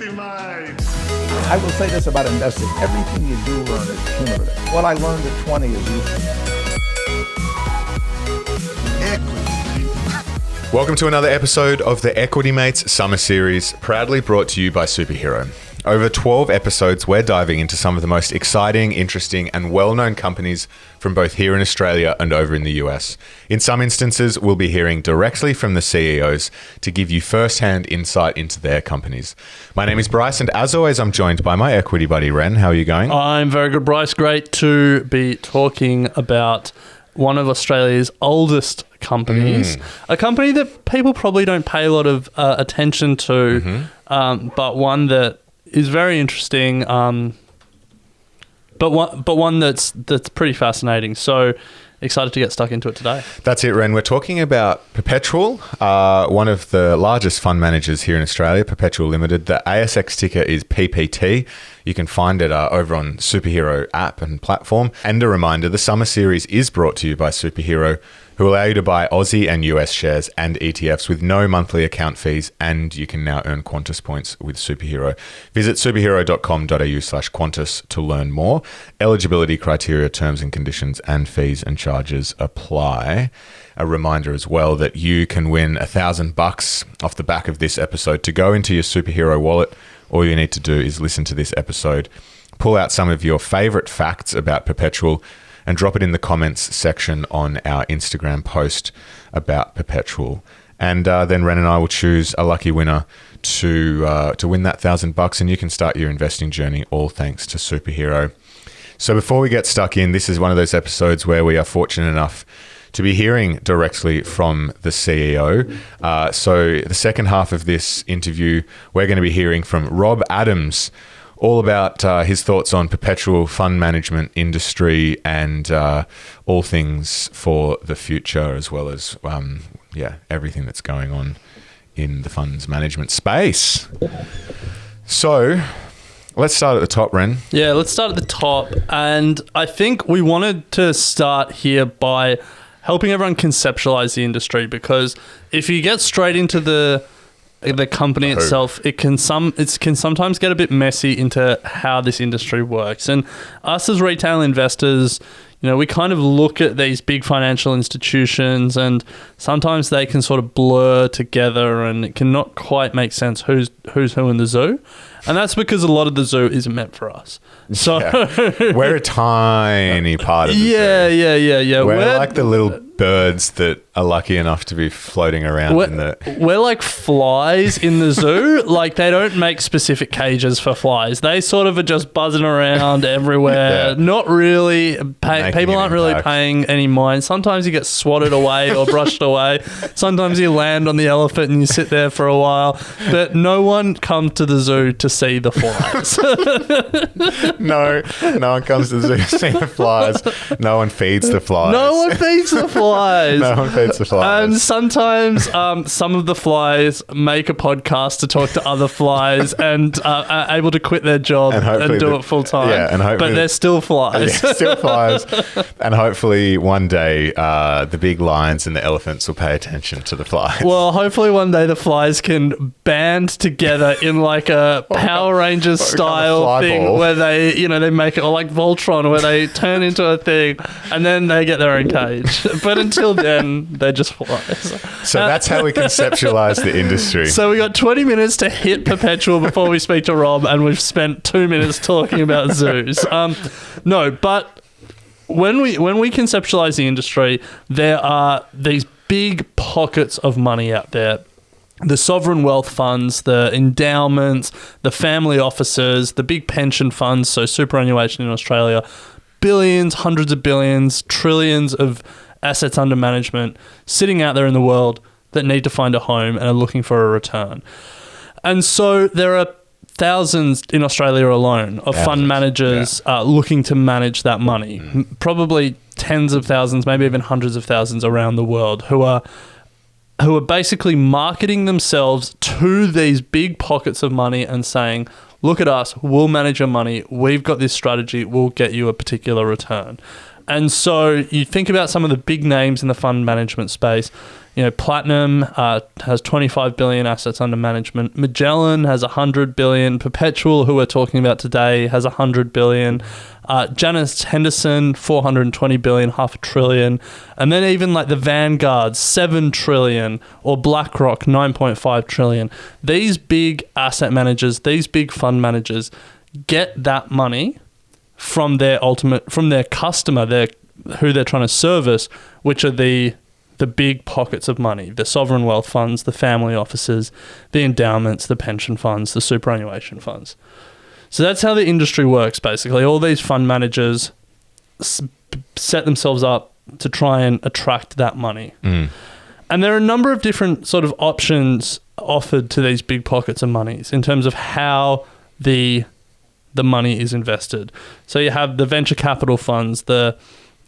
equity, mate. I will say this about investing. Everything you do learn is cumulative. What I learned at 20 is useful. Welcome to another episode of the Equity Mates Summer Series, proudly brought to you by Superhero. Over 12 episodes, we're diving into some of the most exciting, interesting, and well-known companies from both here in Australia and over in the US. In some instances, we'll be hearing directly from the CEOs to give you first-hand insight into their companies. My name is Bryce, and as always, I'm joined by my equity buddy, Ren. How are you going? I'm very good, Bryce. Great to be talking about one of Australia's oldest companies, a company that people probably don't pay a lot of attention to, but one that is very interesting, but one that's pretty fascinating. So excited to get stuck into it today. That's it, Ren. We're talking about Perpetual, one of the largest fund managers here in Australia, Perpetual Limited. The ASX ticker is PPT. You can find it over on Superhero app and platform. And a reminder, the summer series is brought to you by Superhero, who allow you to buy Aussie and US shares and ETFs with no monthly account fees, and you can now earn Qantas points with Superhero. Visit superhero.com.au/Qantas to learn more. Eligibility criteria, terms and conditions, and fees and charges apply. A reminder as well that you can win $1,000 off the back of this episode to go into your Superhero wallet. All you need to do is listen to this episode, pull out some of your favorite facts about Perpetual, and drop it in the comments section on our Instagram post about Perpetual. And then Ren and I will choose a lucky winner to win that $1,000, and you can start your investing journey, all thanks to Superhero. So before we get stuck in, this is one of those episodes where we are fortunate enough to be hearing directly from the CEO. So the second half of this interview, we're going to be hearing from Rob Adams, all about his thoughts on Perpetual fund management industry and all things for the future, as well as everything that's going on in the funds management space. So let's start at the top, Ren. Yeah, let's start at the top. And I think we wanted to start here by helping everyone conceptualize the industry, because if you get straight into the company itself, it can sometimes get a bit messy into how this industry works. And us as retail investors, we kind of look at these big financial institutions, and sometimes they can sort of blur together, and it can not quite make sense who's who in the zoo. And that's because a lot of the zoo isn't meant for us. So we're a tiny part of the zoo. Yeah. We're like the little birds that are lucky enough to be floating around We're like flies in the zoo. Like, they don't make specific cages for flies. They sort of are just buzzing around everywhere. Not really. People aren't really paying any mind. Sometimes you get swatted away or brushed away. Sometimes you land on the elephant and you sit there for a while. But no one comes to the zoo to see the flies. No one comes to the zoo to see the flies. No one feeds the flies. No one feeds the flies. No one feeds the flies. And sometimes some of the flies make a podcast to talk to other flies and are able to quit their job and do it full time. Yeah, but they're still flies. Yeah, still flies. And hopefully one day the big lions and the elephants will pay attention to the flies. Well, hopefully one day the flies can band together in like a Power Rangers style thing ball, where they make it, or like Voltron, where they turn into a thing and then they get their own cage. But until then, they're just flies. So that's how we conceptualize the industry. So we got 20 minutes to hit Perpetual before we speak to Rob, and we've spent 2 minutes talking about zoos. But when we conceptualize the industry, there are these big pockets of money out there. The sovereign wealth funds, the endowments, the family offices, the big pension funds, so superannuation in Australia, billions, hundreds of billions, trillions of assets under management sitting out there in the world that need to find a home and are looking for a return. And so there are thousands in Australia alone of fund managers looking to manage that money. Probably tens of thousands, maybe even hundreds of thousands around the world who are basically marketing themselves to these big pockets of money and saying, look at us, we'll manage your money, we've got this strategy, we'll get you a particular return. And so you think about some of the big names in the fund management space. Platinum has 25 billion assets under management. Magellan has 100 billion. Perpetual, who we're talking about today, has 100 billion. Janus Henderson, 420 billion, half a trillion. And then even like the Vanguard, 7 trillion, or BlackRock, 9.5 trillion. These big asset managers, these big fund managers get that money from their customer, who they're trying to service, which are the big pockets of money, the sovereign wealth funds, the family offices, the endowments, the pension funds, the superannuation funds. So that's how the industry works, basically. All these fund managers set themselves up to try and attract that money. And there are a number of different sort of options offered to these big pockets of monies in terms of how the money is invested. So you have the venture capital funds, the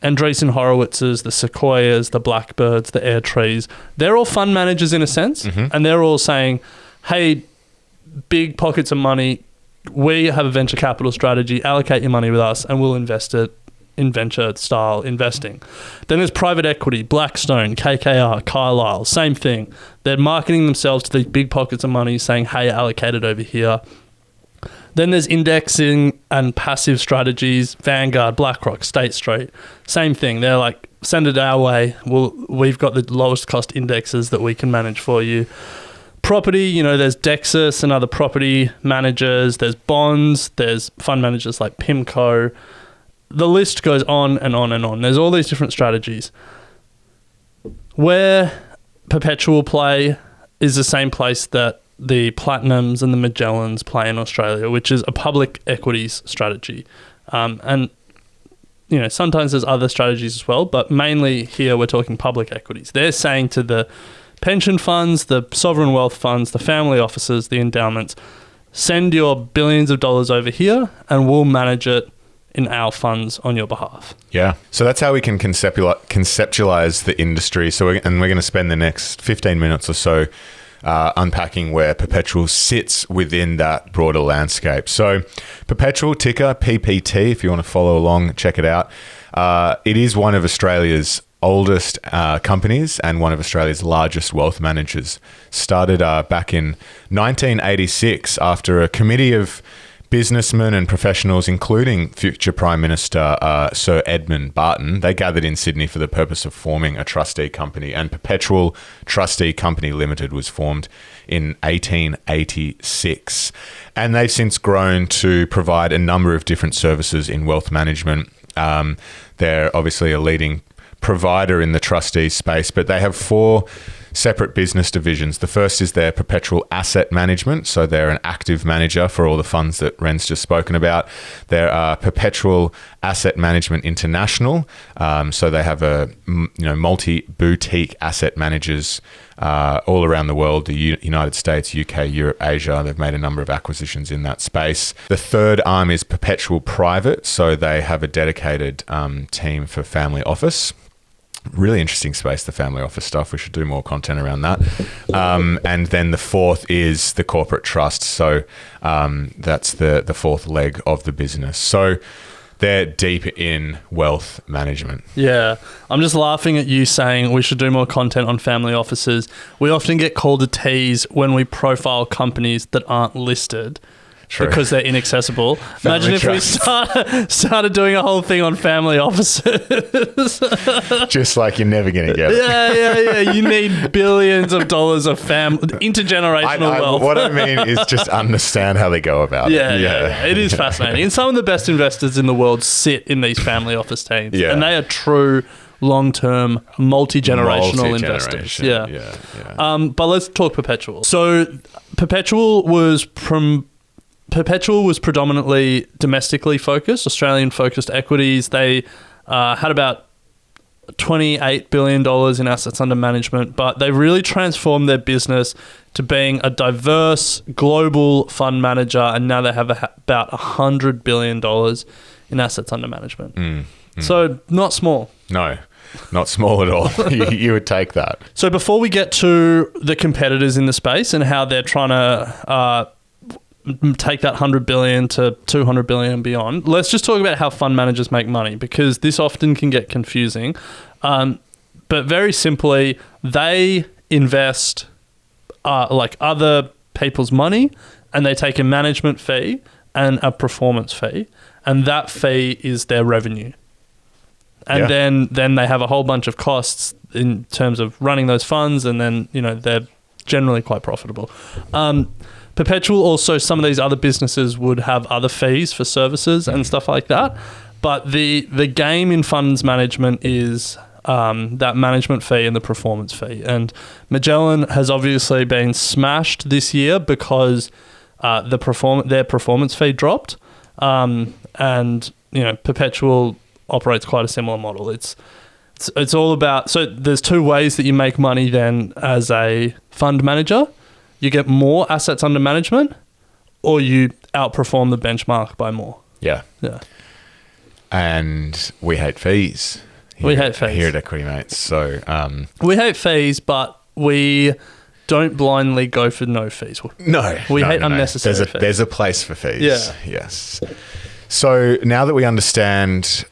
Andreessen Horowitzes, the Sequoias, the Blackbirds, the Airtrees. They're all fund managers in a sense, and they're all saying, hey, big pockets of money, we have a venture capital strategy, allocate your money with us and we'll invest it in venture-style investing. Then there's private equity, Blackstone, KKR, Carlyle, same thing. They're marketing themselves to these big pockets of money saying, hey, allocate it over here. Then there's indexing and passive strategies, Vanguard, BlackRock, State Street. Same thing. They're like, send it our way. We've got the lowest cost indexes that we can manage for you. Property, there's Dexus and other property managers. There's bonds. There's fund managers like PIMCO. The list goes on and on and on. There's all these different strategies. Where Perpetual play is the same place that the Platinums and the Magellans play in Australia, which is a public equities strategy. And sometimes there's other strategies as well, but mainly here we're talking public equities. They're saying to the pension funds, the sovereign wealth funds, the family offices, the endowments, send your billions of dollars over here and we'll manage it in our funds on your behalf. Yeah. So that's how we can conceptualize the industry. We're going to spend the next 15 minutes or so unpacking where Perpetual sits within that broader landscape. So Perpetual, ticker PPT, if you want to follow along, check it out. It is one of Australia's oldest companies and one of Australia's largest wealth managers. Started back in 1986 after a committee of businessmen and professionals, including future Prime Minister Sir Edmund Barton. They gathered in Sydney for the purpose of forming a trustee company, and Perpetual Trustee Company Limited was formed in 1886. And they've since grown to provide a number of different services in wealth management. They're obviously a leading provider in the trustee space, but they have 4 separate business divisions. The first is their Perpetual Asset Management. So they're an active manager for all the funds that Ren's just spoken about. There are Perpetual Asset Management International. So they have a multi-boutique asset managers all around the world, the United States, UK, Europe, Asia. They've made a number of acquisitions in that space. The third arm is Perpetual Private. So they have a dedicated team for family office. Really interesting space, the family office stuff. We should do more content around that. And then the fourth is the corporate trust. So that's the fourth leg of the business. So they're deep in wealth management. Yeah. I'm just laughing at you saying we should do more content on family offices. We often get called a tease when we profile companies that aren't listed. True. Because they're inaccessible. Imagine if we started doing a whole thing on family offices. Just like you're never going to get it. Yeah. You need billions of dollars of intergenerational wealth. What I mean is just understand how they go about it. Yeah. It is fascinating. And some of the best investors in the world sit in these family office teams. Yeah. And they are true long-term, multi-generational investors. Yeah. But let's talk Perpetual. So Perpetual was predominantly domestically focused, Australian-focused equities. They had about $28 billion in assets under management, but they really transformed their business to being a diverse global fund manager, and now they have about $100 billion in assets under management. So not small. No, not small at all. You would take that. So before we get to the competitors in the space and how they're trying to take that 100 billion to 200 billion and beyond. Let's just talk about how fund managers make money, because this often can get confusing. But very simply, they invest like other people's money, and they take a management fee and a performance fee, and that fee is their revenue. And then they have a whole bunch of costs in terms of running those funds, and then, you know, they're generally quite profitable. Perpetual, also some of these other businesses would have other fees for services and stuff like that. But the game in funds management is that management fee and the performance fee. And Magellan has obviously been smashed this year because their performance fee dropped. And, you know, Perpetual operates quite a similar model. It's all about, so there's two ways that you make money then as a fund manager. You get more assets under management, or you outperform the benchmark by more. Yeah. And we hate fees. We hate fees here at Equity Mates. So we hate fees, but we don't blindly go for no fees. We hate unnecessary fees. There's a place for fees. Yeah. Yes. So now that we understand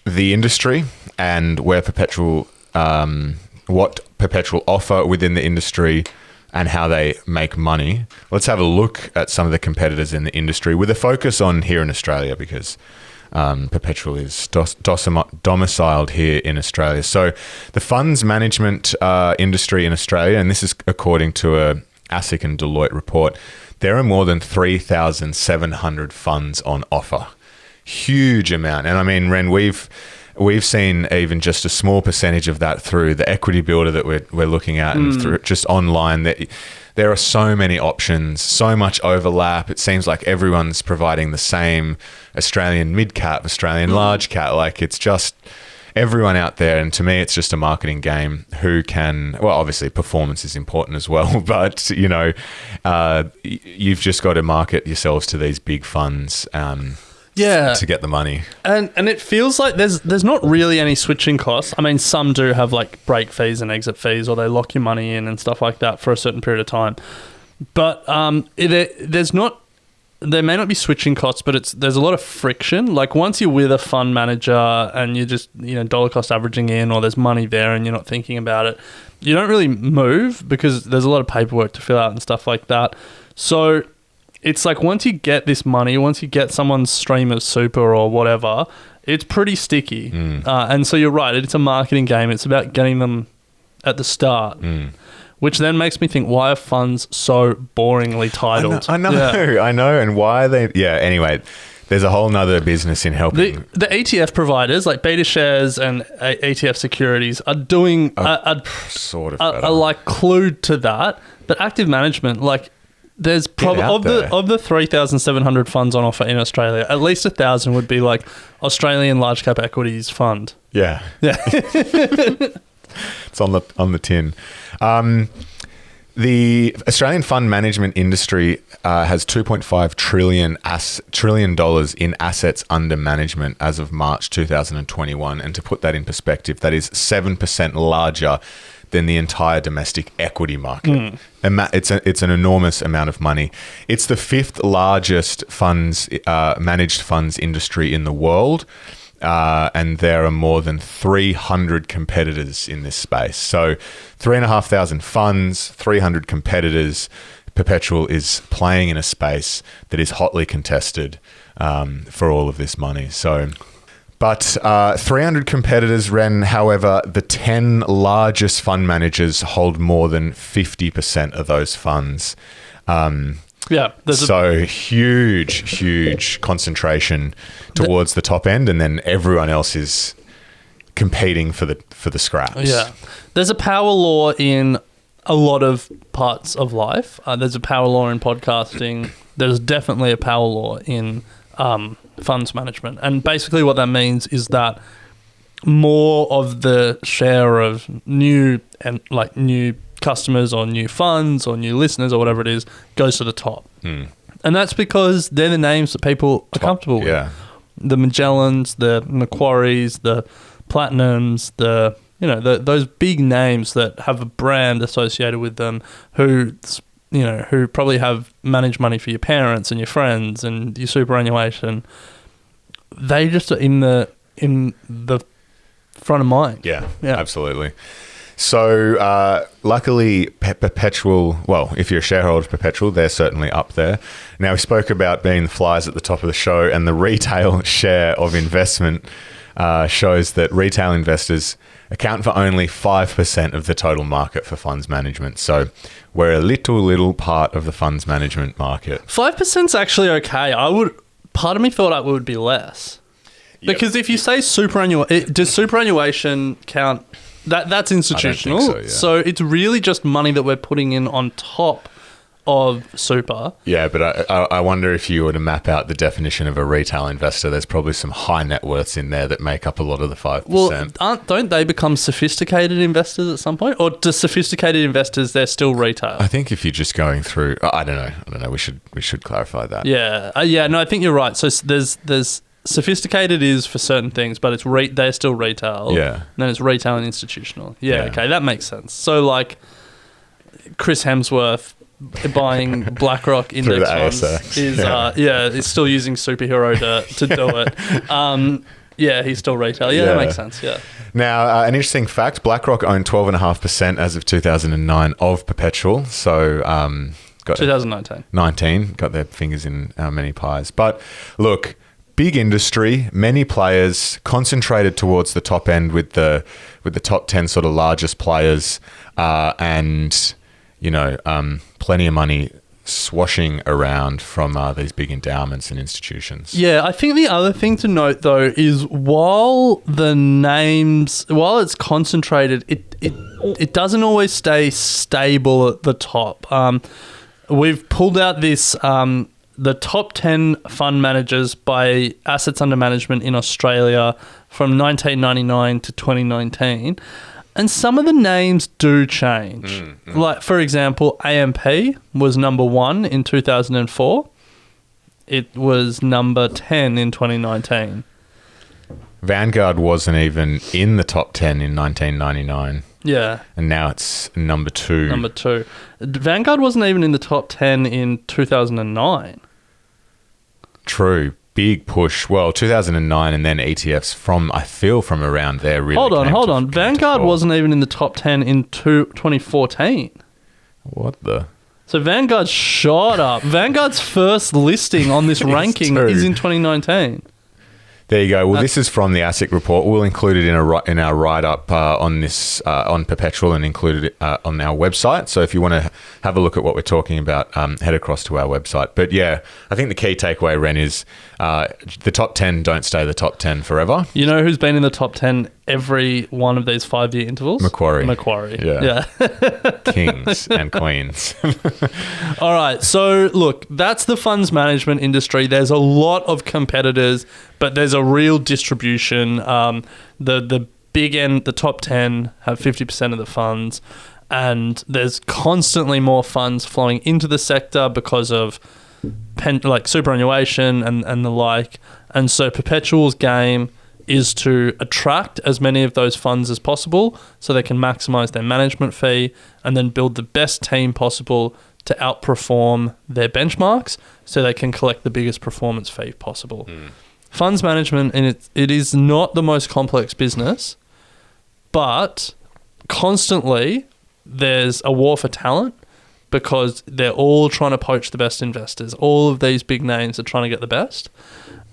the industry and where Perpetual, what Perpetual offer within the industry and how they make money, let's have a look at some of the competitors in the industry with a focus on here in Australia, because Perpetual is domiciled here in Australia. So the funds management industry in Australia, and this is according to a ASIC and Deloitte report, there are more than 3,700 funds on offer. Huge amount. And I mean, Ren, we've seen even just a small percentage of that through the equity builder that we're looking at, and through just online, that there are so many options, so much overlap. It seems like everyone's providing the same Australian mid-cap, Australian large cap. Like, it's just everyone out there. And to me, it's just a marketing game. Who can, well, obviously performance is important as well, but, you know, you've just got to market yourselves to these big funds to get the money. And it feels like there's not really any switching costs. I mean, some do have like break fees and exit fees, or they lock your money in and stuff like that for a certain period of time. But there may not be switching costs, but there's a lot of friction. Like, once you're with a fund manager and you're just, you know, dollar cost averaging in, or there's money there and you're not thinking about it, you don't really move because there's a lot of paperwork to fill out and stuff like that. So it's like, once you get this money, once you get someone's stream of super or whatever, it's pretty sticky. And so you're right, it's a marketing game. It's about getting them at the start. Which then makes me think, why are funds so boringly titled? I know. And why are they... Yeah, anyway, there's a whole nother business in helping... The ETF providers, like Beta Shares and ETF Securities, are doing... sort of are like clued to that. But active management, like... There's probably of the 3,700 funds on offer in Australia, at least 1,000 would be like Australian large cap equities fund. Yeah. It's on the tin. The Australian fund management industry has $2.5 trillion in assets under management as of March 2021. And to put that in perspective, that is 7% larger than the entire domestic equity market. It's an enormous amount of money. It's the fifth largest managed funds industry in the world. And there are more than 300 competitors in this space. So 3,500 funds, 300 competitors. Perpetual is playing in a space that is hotly contested for all of this money. But 300 competitors, Ren. However, the 10 largest fund managers hold more than 50% of those funds. Huge concentration towards the top end, and then everyone else is competing for the scraps. Yeah, there's a power law in a lot of parts of life. There's a power law in podcasting. There's definitely a power law in funds management, and basically what that means is that more of the share of new customers or new funds or new listeners or whatever it is goes to the top. And that's because they're the names that people are comfortable with. The Magellans, the Macquaries, the Platinums, those big names that have a brand associated with them, whose who probably have managed money for your parents and your friends and your superannuation, they just are in the front of mind. Yeah, absolutely. So luckily, Perpetual, well, if you're a shareholder of Perpetual, they're certainly up there. Now, we spoke about being the flies at the top of the show, and the retail share of investment shows that retail investors account for only 5% of the total market for funds management. So we're a little part of the funds management market. 5% is actually okay. Part of me thought it would be less. Because if you say does superannuation count? That's institutional. I don't think so, So it's really just money that we're putting in on top of super. Yeah, but I wonder if you were to map out the definition of a retail investor, there's probably some high net worths in there that make up a lot of the 5%. Well, don't they become sophisticated investors at some point? Or do sophisticated investors, they're still retail? I think if you're just going through, I don't know. We should clarify that. Yeah. No, I think you're right. So there's sophisticated is for certain things, but they're still retail. Yeah. And then it's retail and institutional. Yeah. Okay, that makes sense. So like Chris Hemsworth buying BlackRock index funds is still using superhero to do it. He's still retail. Yeah, that makes sense. Yeah. Now, an interesting fact: BlackRock owned 12.5% as of 2009 of Perpetual. So, 2019 got their fingers in many pies. But look, big industry, many players, concentrated towards the top end with the top 10 sort of largest players, and plenty of money swashing around from these big endowments and institutions. Yeah, I think the other thing to note though is while it's concentrated, it doesn't always stay stable at the top. We've pulled out this the top 10 fund managers by assets under management in Australia from 1999 to 2019. And some of the names do change. Like, for example, AMP was number 1 in 2004. It was number 10 in 2019. Vanguard wasn't even in the top 10 in 1999. Yeah. And now it's number 2. Number 2. Vanguard wasn't even in the top 10 in 2009. True. Big push. Well, 2009 and then ETFs from around there really. Hold on. Vanguard wasn't even in the top 10 in 2014. What the? So Vanguard shot up. Vanguard's first listing on this ranking is in 2019. There you go. Well, this is from the ASIC report. We'll include it in our write-up on this on Perpetual and include it on our website. So if you want to have a look at what we're talking about, head across to our website. But yeah, I think the key takeaway, Ren, is the top 10 don't stay the top 10 forever. You know who's been in the top 10 every one of these 5-year intervals? Macquarie. Yeah. Kings and queens. All right. So look, that's the funds management industry. There's a lot of competitors, but there's a real distribution. The big end, the top 10 have 50% of the funds, and there's constantly more funds flowing into the sector because of superannuation and the like. And so Perpetual's game is to attract as many of those funds as possible so they can maximize their management fee and then build the best team possible to outperform their benchmarks so they can collect the biggest performance fee possible. Funds management, and it is not the most complex business, but constantly there's a war for talent because they're all trying to poach the best investors. All of these big names are trying to get the best.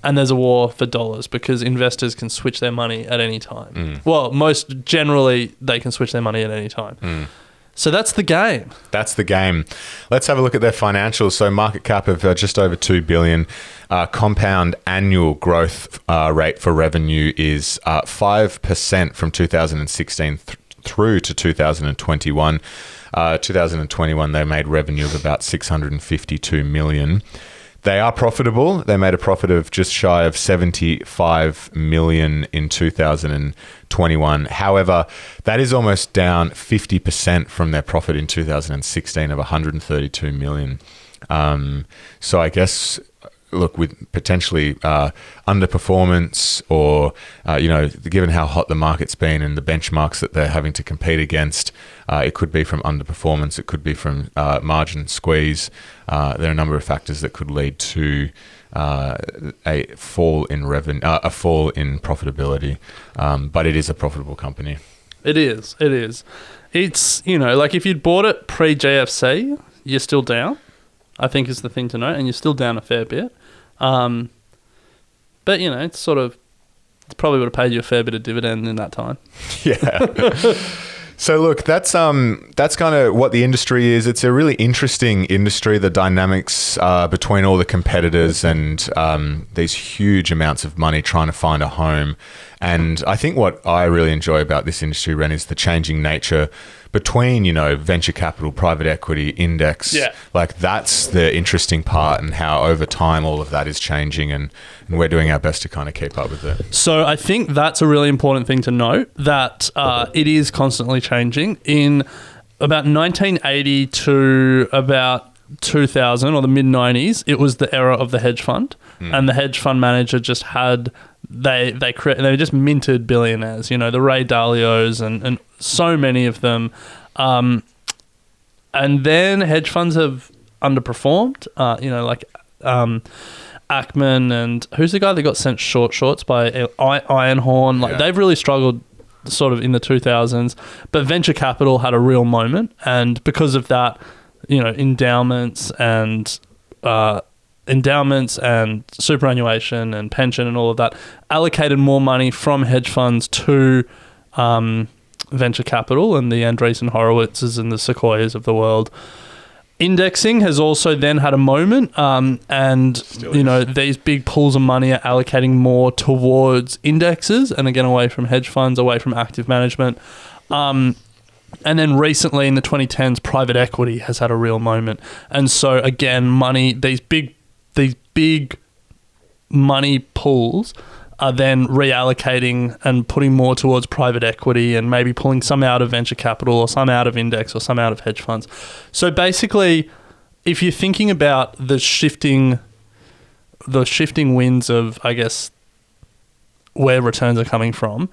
And there's a war for dollars because investors can switch their money at any time. Well, most generally, they can switch their money at any time. So that's the game. Let's have a look at their financials. So market cap of just over $2 billion. Compound annual growth rate for revenue is 5% from 2016 through to 2021. 2021, they made revenue of about $652 million. They are profitable. They made a profit of just shy of $75 million in 2021. However, that is almost down 50% from their profit in 2016 of $132 million. So I guess look, with potentially underperformance or, given how hot the market's been and the benchmarks that they're having to compete against, it could be from underperformance, it could be from margin squeeze. There are a number of factors that could lead to a fall in revenue, a fall in profitability. But it is a profitable company. It is. It's, like if you'd bought it pre-GFC, you're still down, I think is the thing to note, and you're still down a fair bit. But, it's probably would have paid you a fair bit of dividend in that time. Yeah. So look, that's kind of what the industry is. It's a really interesting industry, the dynamics between all the competitors and these huge amounts of money trying to find a home. And I think what I really enjoy about this industry, Ren, is the changing nature between, venture capital, private equity, index. Yeah. Like that's the interesting part, and how over time all of that is changing, and we're doing our best to kind of keep up with it. So I think that's a really important thing to note, that it is constantly changing. In about 1980 to about 2000 or the mid-90s, it was the era of the hedge fund. And the hedge fund manager just had... They just minted billionaires, the Ray Dalios and so many of them. And then hedge funds have underperformed, Ackman, and who's the guy that got sent shorts by Ironhorn? They've really struggled sort of in the 2000s, but venture capital had a real moment. And because of that, endowments and superannuation and pension and all of that allocated more money from hedge funds to venture capital, and the Andreessen Horowitzes and the Sequoias of the world. Indexing has also then had a moment, and these big pools of money are allocating more towards indexes, and again away from hedge funds, away from active management. And then recently in the 2010s, private equity has had a real moment, and so again, these big money pools are then reallocating and putting more towards private equity, and maybe pulling some out of venture capital or some out of index or some out of hedge funds. So basically, if you're thinking about the shifting winds of, I guess, where returns are coming from,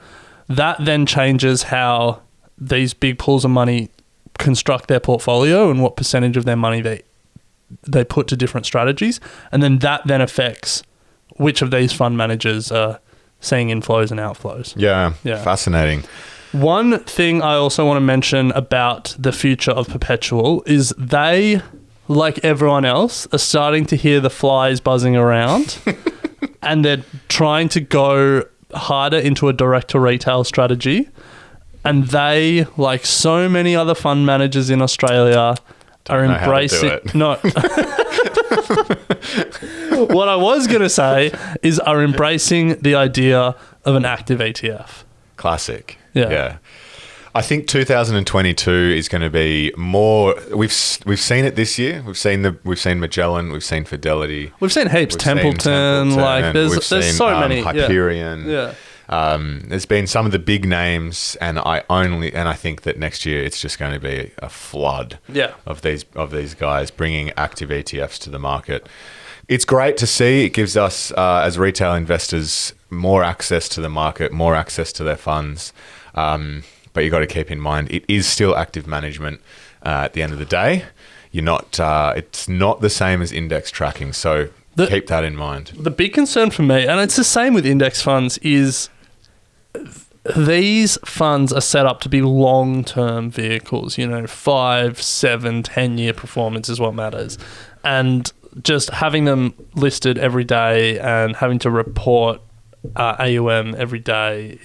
that then changes how these big pools of money construct their portfolio and what percentage of their money they put to different strategies, and then that then affects which of these fund managers are seeing inflows and outflows. Yeah. Fascinating. One thing I also want to mention about the future of Perpetual is they, like everyone else, are starting to hear the flies buzzing around and they're trying to go harder into a direct-to-retail strategy. And they, like so many other fund managers in Australia, are embracing... No. What I was going to say is are embracing the idea of an active ETF. Classic. Yeah. I think 2022 is going to be more. We've seen it this year. We've seen Magellan. We've seen Fidelity. We've seen heaps. Templeton. Like there's many. Hyperion. Yeah. There's been some of the big names, and I think that next year it's just going to be a flood of these guys bringing active ETFs to the market. It's great to see. It gives us as retail investors more access to the market, more access to their funds. But you got to keep in mind it is still active management at the end of the day. You're not. It's not the same as index tracking. So keep that in mind. The big concern for me, and it's the same with index funds, is these funds are set up to be long-term vehicles. 5, 7, 10-year performance is what matters, and just having them listed every day and having to report AUM every day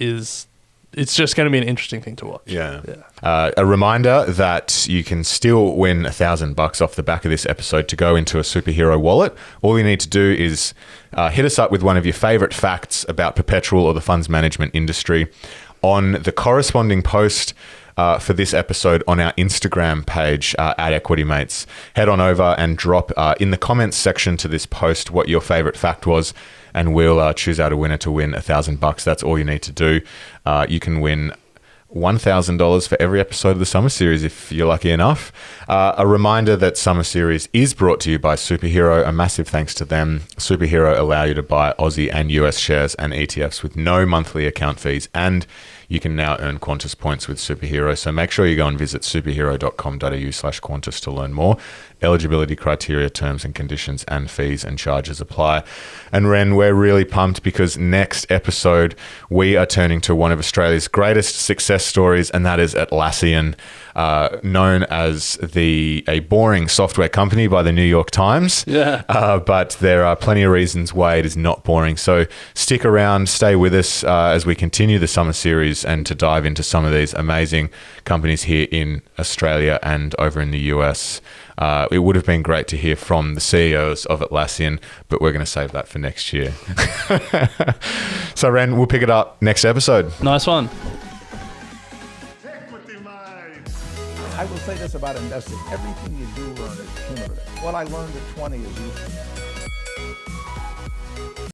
it's just going to be an interesting thing to watch. Yeah. A reminder that you can still win $1,000 off the back of this episode to go into a superhero wallet. All you need to do is hit us up with one of your favorite facts about Perpetual or the funds management industry on the corresponding post for this episode on our Instagram page at EquityMates. Head on over and drop in the comments section to this post what your favorite fact was, and we'll choose out a winner to win $1,000. That's all you need to do. You can win $1,000 for every episode of the Summer Series if you're lucky enough. A reminder that Summer Series is brought to you by Superhero. A massive thanks to them. Superhero allow you to buy Aussie and US shares and ETFs with no monthly account fees, and you can now earn Qantas points with Superhero. So make sure you go and visit superhero.com.au/Qantas to learn more. Eligibility criteria, terms and conditions, and fees and charges apply. And Ren, we're really pumped because next episode we are turning to one of Australia's greatest success stories, and that is Atlassian, known as a boring software company by the New York Times. Yeah. But there are plenty of reasons why it is not boring. So stick around, stay with us as we continue the Summer Series and to dive into some of these amazing companies here in Australia and over in the US. It would have been great to hear from the CEOs of Atlassian, but we're going to save that for next year. So, Ren, we'll pick it up next episode. Nice one. I will say this about investing. Everything you do learn is cumulative. What I learned at 20 is useful.